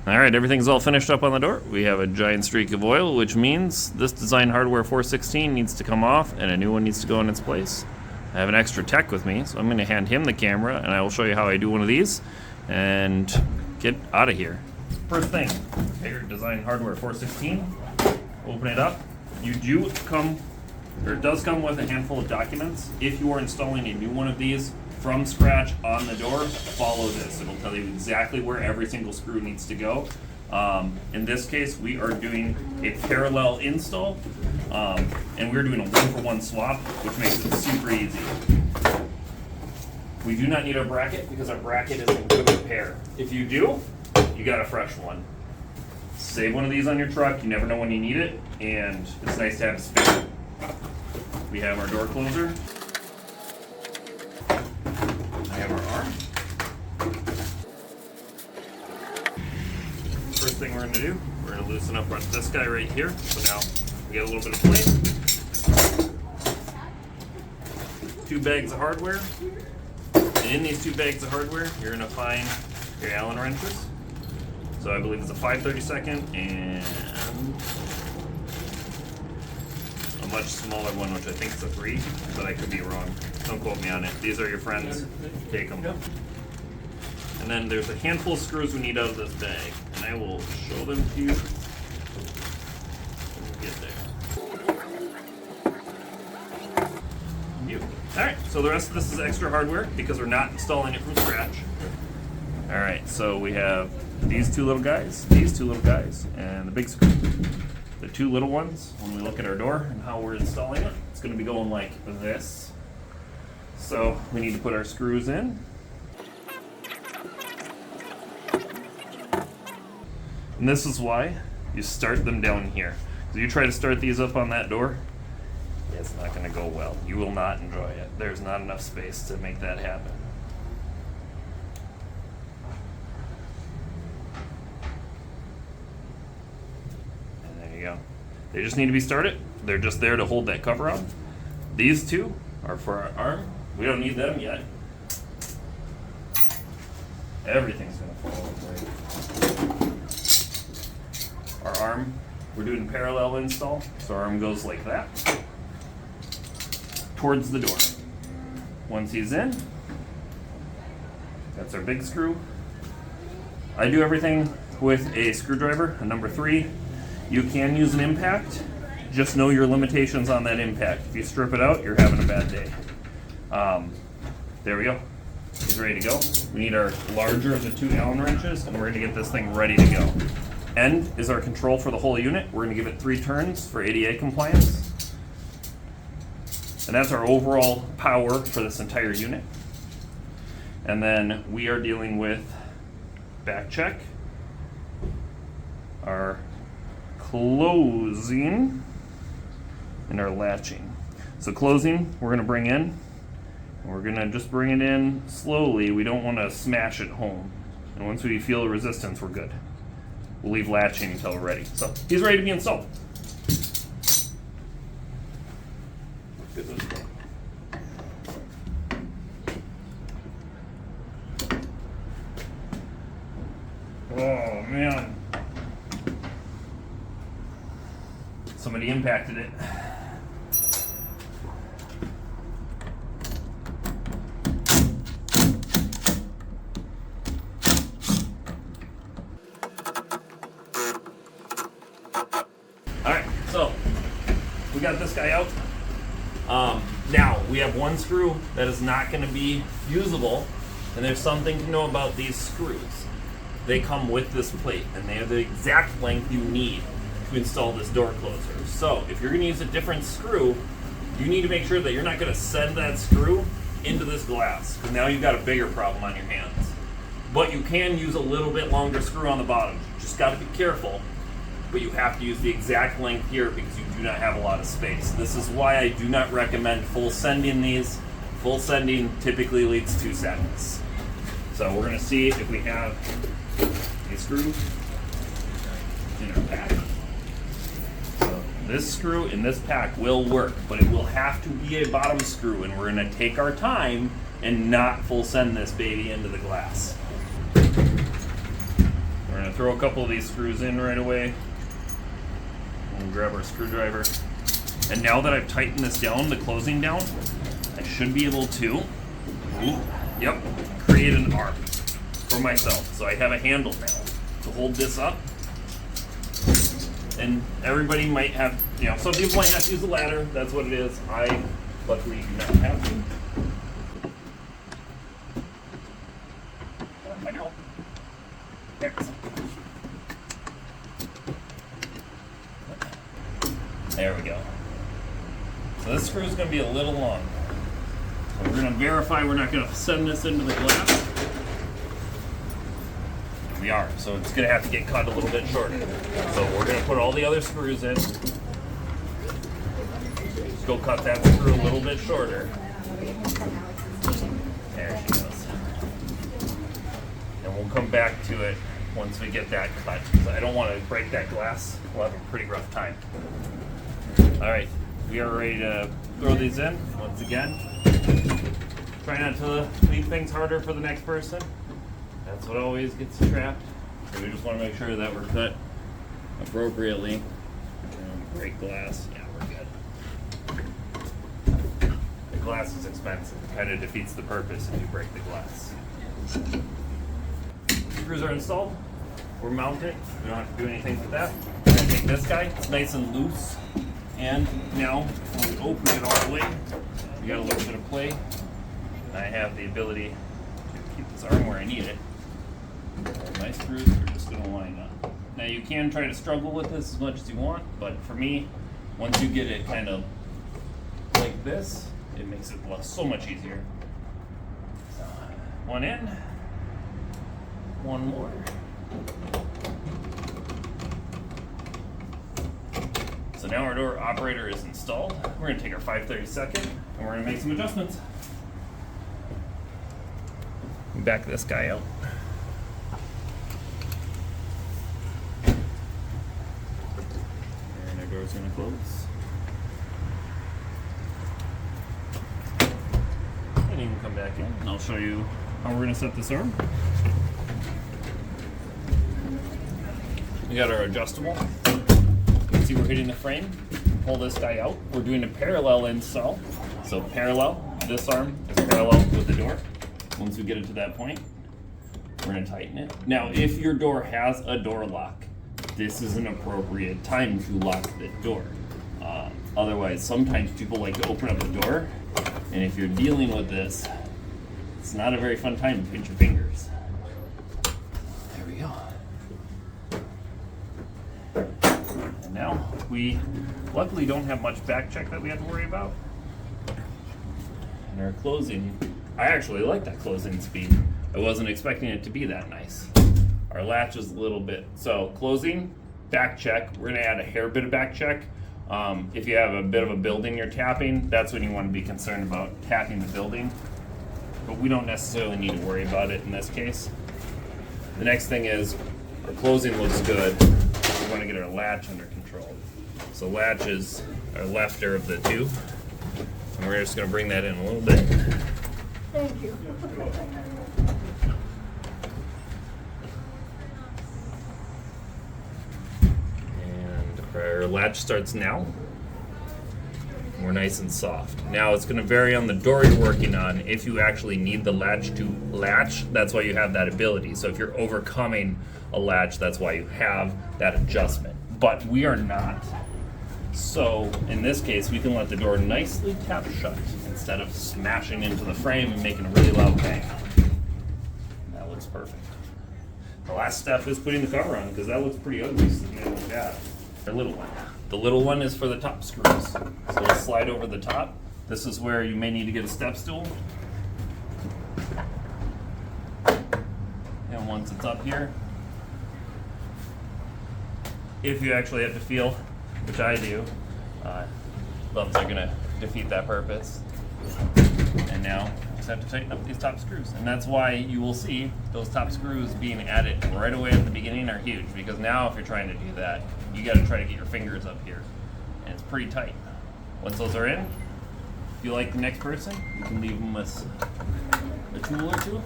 All right, everything's all finished up on the door. We have a giant streak of oil, which means this design hardware 416 needs to come off and a new one needs to go in its place. I have an extra tech with me, so I'm going to hand him the camera and I will show you how I do one of these and get out of here. First thing, your design hardware 416, open it up. It does come with a handful of documents. If you are installing a new one of these from scratch on the door, follow this. It'll tell you exactly where every single screw needs to go. In this case, we are doing a parallel install, and we're doing a 1-for-1 swap, which makes it super easy. We do not need our bracket because our bracket is in good repair. If you do, you got a fresh one. Save one of these on your truck. You never know when you need it, and it's nice to have a spare. We have our door closer. I have our arm. First thing we're going to do, we're going to loosen up this guy right here. So now we get a little bit of plate. 2 bags of hardware. And in these 2 bags of hardware, you're going to find your Allen wrenches. So I believe it's a 5/32 and a much smaller one, which I think is a 3, but I could be wrong. Don't quote me on it. These are your friends. Take them. And then there's a handful of screws we need out of this bag, and I will show them to you when we get there. Alright, so the rest of this is extra hardware because we're not installing it from scratch. Alright, so we have these 2 little guys, and the big screw. The 2 little ones, when we look at our door and how we're installing it, it's going to be going like this. So we need to put our screws in. And this is why you start them down here. So you try to start these up on that door, it's not going to go well. You will not enjoy it. There's not enough space to make that happen. And there you go. They just need to be started. They're just there to hold that cover on. These 2 are for our arm. We don't need them yet. Everything's going to fall away. Our arm, we're doing parallel install, so our arm goes like that towards the door. Once he's in, that's our big screw. I do everything with a screwdriver, a number 3. You can use an impact. Just know your limitations on that impact. If you strip it out, you're having a bad day. There we go. He's ready to go. We need our larger of the 2 Allen wrenches, and we're going to get this thing ready to go. End is our control for the whole unit. We're going to give it 3 turns for ADA compliance. And that's our overall power for this entire unit. And then we are dealing with back check, our closing, and our latching. So closing, we're going to bring in. We're going to just bring it in slowly. We don't want to smash it home. And once we feel the resistance, we're good. We'll leave latching until we're ready. So he's ready to be installed. Oh man. Somebody impacted it. Alright, so we got this guy out. Now we have 1 screw that is not going to be usable, and there's something to know about these screws. They come with this plate, and they are the exact length you need to install this door closer. So if you're going to use a different screw, you need to make sure that you're not going to send that screw into this glass, because now you've got a bigger problem on your hands. But you can use a little bit longer screw on the bottom. Just got to be careful. But you have to use the exact length here because you do not have a lot of space. This is why I do not recommend full sending these. Full sending typically leads to sadness. So we're going to see if we have a screw in our pack. So this screw in this pack will work, but it will have to be a bottom screw, and we're going to take our time and not full send this baby into the glass. We're going to throw a couple of these screws in right away. We'll grab our screwdriver. And now that I've tightened this down, the closing down, I should be able to, create an arm for myself. So I have a handle now to hold this up. And everybody might have, some people might have to use a ladder. That's what it is. I luckily do not have to. There we go. So this screw is going to be a little long. So we're going to verify we're not going to send this into the glass. We are, so it's going to have to get cut a little bit shorter. So we're going to put all the other screws in. Go cut that screw a little bit shorter. There she goes. And we'll come back to it once we get that cut. So I don't want to break that glass. We'll have a pretty rough time. All right, we are ready to throw these in once again. Try not to leave things harder for the next person. That's what always gets trapped. So we just want to make sure that we're cut appropriately. Break glass, yeah, we're good. The glass is expensive. It kind of defeats the purpose if you break the glass. Screws are installed. We're mounted. We don't have to do anything with that. We're going to take this guy. It's nice and loose. And now, when we open it all the way, we got a little bit of play. I have the ability to keep this arm where I need it. My screws are just going to line up. Now you can try to struggle with this as much as you want, but for me, once you get it kind of like this, it makes it so much easier. So, one in, one more. So now our door operator is installed. We're going to take our 5/32 and we're going to make some adjustments. Back this guy out. And our door's going to close. And you can come back in and I'll show you how we're going to set this arm. We got our adjustable. See, we're hitting the frame. Pull this guy out. We're doing a parallel install. So parallel, this arm is parallel with the door. Once we get it to that point, we're going to tighten it. Now, if your door has a door lock, this is an appropriate time to lock the door. Otherwise, sometimes people like to open up the door, and if you're dealing with this, it's not a very fun time to pinch your fingers. There we go. And now, we luckily don't have much back check that we have to worry about. And our closing, I actually like that closing speed. I wasn't expecting it to be that nice. Our latch is a little bit, so closing, back check, we're gonna add a hair bit of back check. If you have a bit of a building you're tapping, that's when you want to be concerned about tapping the building. But we don't necessarily need to worry about it in this case. The next thing is, our closing looks good. We want to get our latch under control. So latch is our lefter of the two. And we're just going to bring that in a little bit. Thank you. And our latch starts now. We're nice and soft. Now it's going to vary on the door you're working on. If you actually need the latch to latch, that's why you have that ability. So if you're overcoming a latch, that's why you have that adjustment. But we are not. So in this case, we can let the door nicely tap shut instead of smashing into the frame and making a really loud bang. That looks perfect. The last step is putting the cover on because that looks pretty ugly. So you look at the little one. The little one is for the top screws. So we'll slide over the top. This is where you may need to get a step stool. And once it's up here, if you actually have to feel, which I do, gloves are gonna defeat that purpose. And now you just have to tighten up these top screws. And that's why you will see those top screws being added right away at the beginning are huge, because now if you're trying to do that, you gotta try to get your fingers up here. And it's pretty tight. Once those are in, if you like the next person, you can leave them with a tool or two.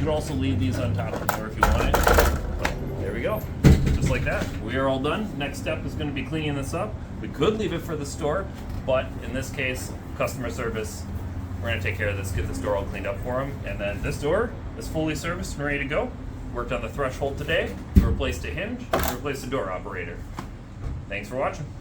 could also leave these on top of the door if you wanted. But there we go. Just like that. We are all done. Next step is going to be cleaning this up. We could leave it for the store, but in this case, customer service, we're going to take care of this, get this door all cleaned up for them. And then this door is fully serviced and ready to go. Worked on the threshold today. We replaced a hinge. We replaced the door operator. Thanks for watching.